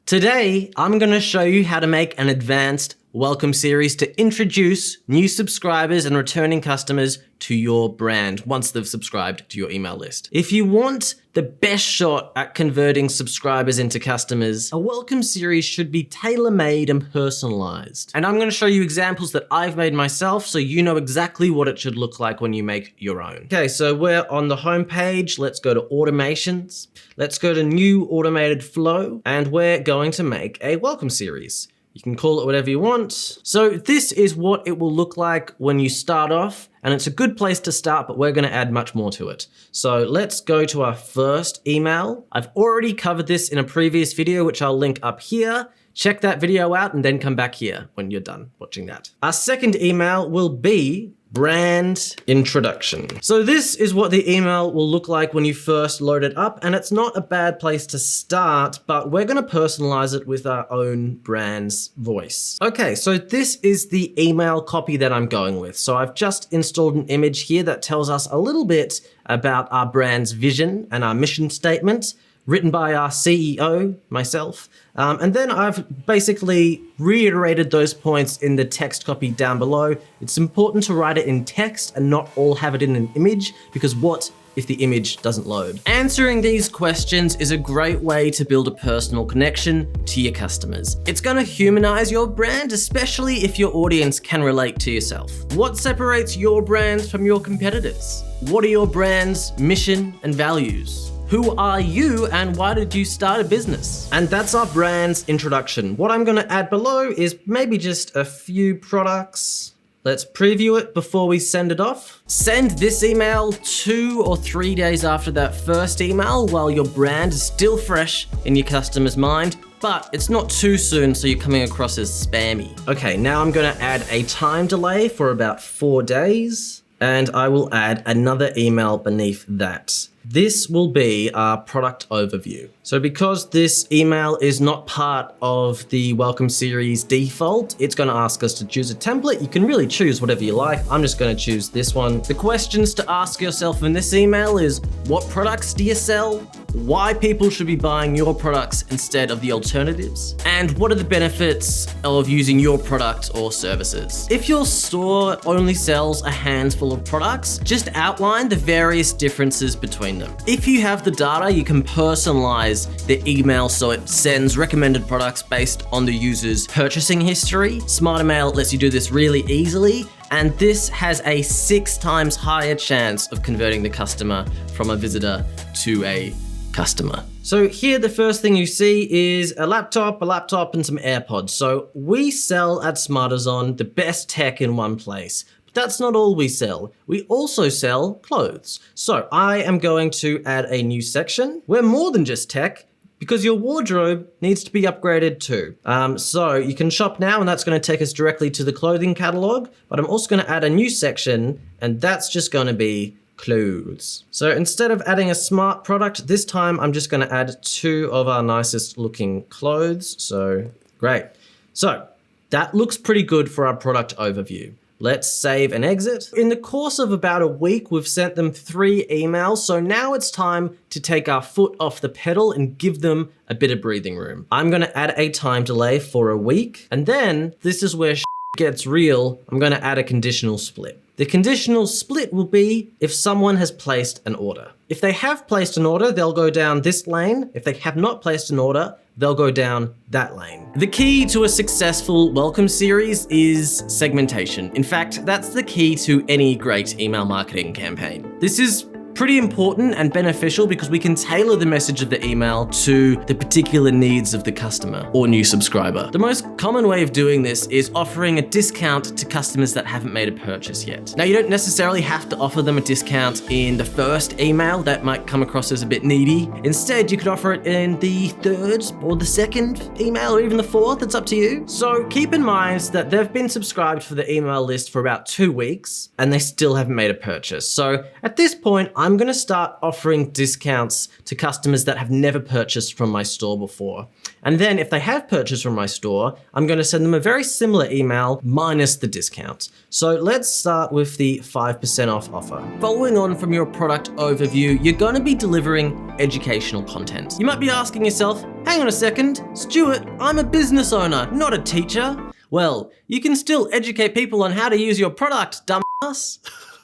Today, I'm going to show you how to make an advanced welcome series to introduce new subscribers and returning customers to your brand once they've subscribed to your email list. If you want the best shot at converting subscribers into customers, a welcome series should be tailor-made and personalized. And I'm going to show you examples that I've made myself so you know exactly what it should look like when you make your own. Okay, so we're on the home page. Let's go to automations. Let's go to new automated flow, and we're going to make a welcome series. You can call it whatever you want. So this is what it will look like when you start off, and it's a good place to start, but we're gonna add much more to it. So let's go to our first email. I've already covered this in a previous video, which I'll link up here. Check that video out and then come back here when you're done watching that. Our second email will be brand introduction. So this is what the email will look like when you first load it up, and it's not a bad place to start, but we're gonna personalize it with our own brand's voice. Okay, so this is the email copy that I'm going with. So I've just installed an image here that tells us a little bit about our brand's vision and our mission statement, written by our CEO, myself. And then I've basically reiterated those points in the text copy down below. It's important to write it in text and not all have it in an image, because what if the image doesn't load? Answering these questions is a great way to build a personal connection to your customers. It's gonna humanize your brand, especially if your audience can relate to yourself. What separates your brand from your competitors? What are your brand's mission and values? Who are you and why did you start a business? And that's our brand's introduction. What I'm gonna add below is maybe just a few products. Let's preview it before we send it off. Send this email 2 or 3 days after that first email while your brand is still fresh in your customer's mind, but it's not too soon so you're coming across as spammy. Okay, now I'm gonna add a time delay for about 4 days, and I will add another email beneath that. This will be our product overview. So because this email is not part of the welcome series default, it's gonna ask us to choose a template. You can really choose whatever you like. I'm just gonna choose this one. The questions to ask yourself in this email is, what products do you sell? Why people should be buying your products instead of the alternatives? And what are the benefits of using your product or services? If your store only sells a handful of products, just outline the various differences between them. If you have the data, you can personalize the email so it sends recommended products based on the user's purchasing history. SmartrMail lets you do this really easily, and this has a 6 times higher chance of converting the customer from a visitor to a customer. So here, the first thing you see is a laptop, and some AirPods. So we sell at SmarterZone the best tech in one place. But that's not all we sell. We also sell clothes. So I am going to add a new section. We're more than just tech, because your wardrobe needs to be upgraded too. So you can shop now, and that's gonna take us directly to the clothing catalog, but I'm also gonna add a new section, and that's just gonna be clothes. So instead of adding a smart product, this time I'm just gonna add 2 of our nicest looking clothes. So great. So that looks pretty good for our product overview. Let's save and exit. In the course of about a week, we've sent them 3 emails. So now it's time to take our foot off the pedal and give them a bit of breathing room. I'm gonna add a time delay for a week. And then this is where gets real. I'm gonna add a conditional split. The conditional split will be if someone has placed an order. If they have placed an order, they'll go down this lane. If they have not placed an order, they'll go down that lane. The key to a successful welcome series is segmentation. In fact, that's the key to any great email marketing campaign. This is pretty important and beneficial because we can tailor the message of the email to the particular needs of the customer or new subscriber. The most common way of doing this is offering a discount to customers that haven't made a purchase yet. Now, you don't necessarily have to offer them a discount in the first email. That might come across as a bit needy. Instead, you could offer it in the 3rd or the 2nd email, or even the 4th, it's up to you. So keep in mind that they've been subscribed for the email list for about 2 weeks and they still haven't made a purchase. So at this point, I'm I'm gonna start offering discounts to customers that have never purchased from my store before. And then if they have purchased from my store, I'm gonna send them a very similar email minus the discount. So let's start with the 5% off offer. Following on from your product overview, you're gonna be delivering educational content. You might be asking yourself, hang on a second, Stuart, I'm a business owner, not a teacher. Well, you can still educate people on how to use your product, dumbass.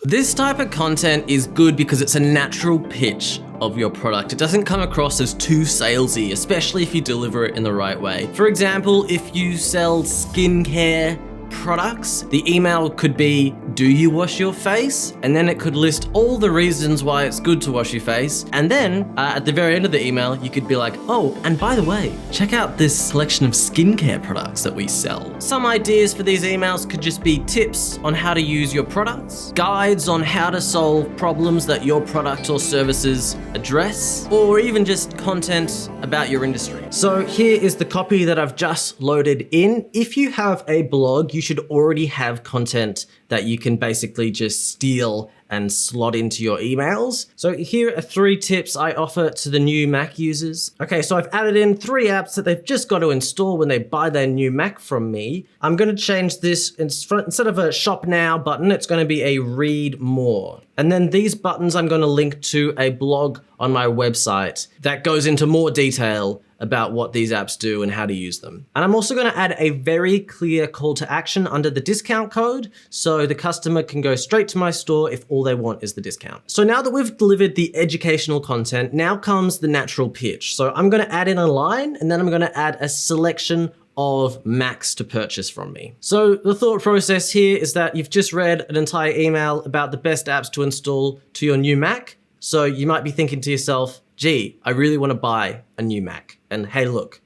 This type of content is good because it's a natural pitch of your product. It doesn't come across as too salesy, especially if you deliver it in the right way. For example, if you sell skincare products, the email could be, do you wash your face? And then it could list all the reasons why it's good to wash your face. And then at the very end of the email, you could be like, oh, and by the way, check out this selection of skincare products that we sell. Some ideas for these emails could just be tips on how to use your products, guides on how to solve problems that your product or services address, or even just content about your industry. So here is the copy that I've just loaded in. If you have a blog, you should already have content that you can basically just steal and slot into your emails. So here are 3 tips I offer to the new Mac users. Okay, so I've added in 3 apps that they've just got to install when they buy their new Mac from me. I'm gonna change this, instead of a shop now button, it's gonna be a read more. And then these buttons I'm gonna link to a blog on my website that goes into more detail about what these apps do and how to use them. And I'm also gonna add a very clear call to action under the discount code so the customer can go straight to my store if all they want is the discount. So now that we've delivered the educational content, now comes the natural pitch. So I'm gonna add in a line and then I'm gonna add a selection of Macs to purchase from me. So the thought process here is that you've just read an entire email about the best apps to install to your new Mac. So you might be thinking to yourself, gee, I really want to buy a new Mac. And hey, look,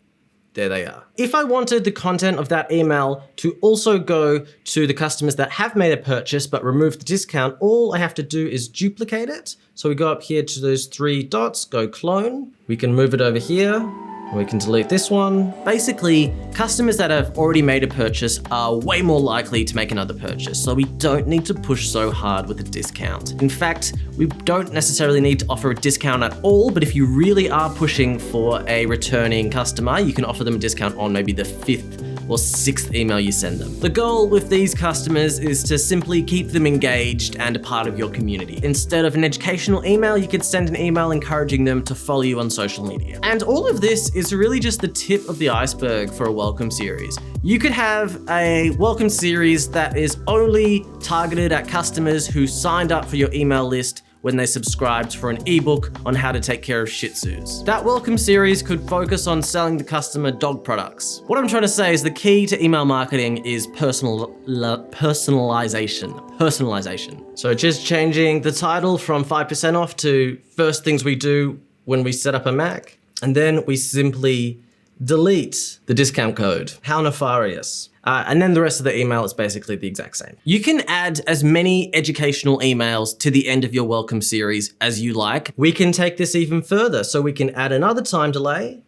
there they are. If I wanted the content of that email to also go to the customers that have made a purchase but remove the discount, all I have to do is duplicate it. So we go up here to those 3 dots, go clone. We can move it over here. We can delete this one. Basically, customers that have already made a purchase are way more likely to make another purchase, so we don't need to push so hard with a discount. In fact, we don't necessarily need to offer a discount at all, but if you really are pushing for a returning customer, you can offer them a discount on maybe the 5th or 6th email you send them. The goal with these customers is to simply keep them engaged and a part of your community. Instead of an educational email, you could send an email encouraging them to follow you on social media. And all of this is really just the tip of the iceberg for a welcome series. You could have a welcome series that is only targeted at customers who signed up for your email list when they subscribed for an ebook on how to take care of Shih Tzus. That welcome series could focus on selling the customer dog products. What I'm trying to say is the key to email marketing is personalization. So just changing the title from 5% off to first things we do when we set up a Mac, and then we simply delete the discount code. How nefarious. And then the rest of the email is basically the exact same. You can add as many educational emails to the end of your welcome series as you like. We can take this even further. So we can add another time delay,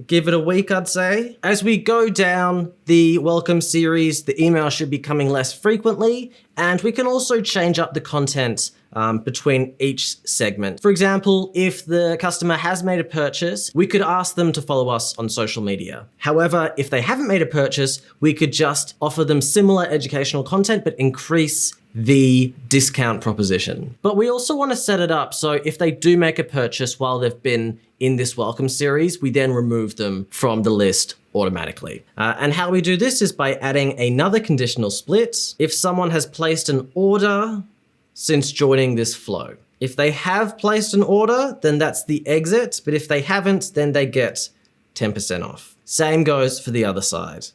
give it a week, I'd say. As we go down the welcome series, the email should be coming less frequently, and we can also change up the content between each segment. For example, if the customer has made a purchase, we could ask them to follow us on social media. However, if they haven't made a purchase, we could just offer them similar educational content, but increase the discount proposition. But we also want to set it up so if they do make a purchase while they've been in this welcome series, we then remove them from the list automatically. And how we do this is by adding another conditional split. If someone has placed an order since joining this flow. If they have placed an order, then that's the exit, but if they haven't, then they get 10% off. Same goes for the other side.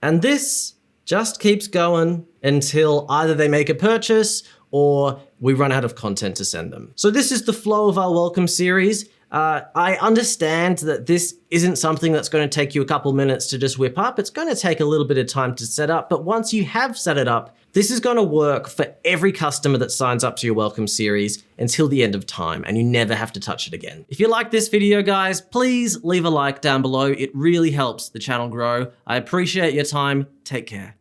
And this just keeps going until either they make a purchase or we run out of content to send them. So this is the flow of our welcome series. I understand that this isn't something that's going to take you a couple minutes to just whip up. It's going to take a little bit of time to set up, but once you have set it up, this is going to work for every customer that signs up to your welcome series until the end of time, and you never have to touch it again. If you like this video, guys, please leave a like down below. It really helps the channel grow. I appreciate your time. Take care.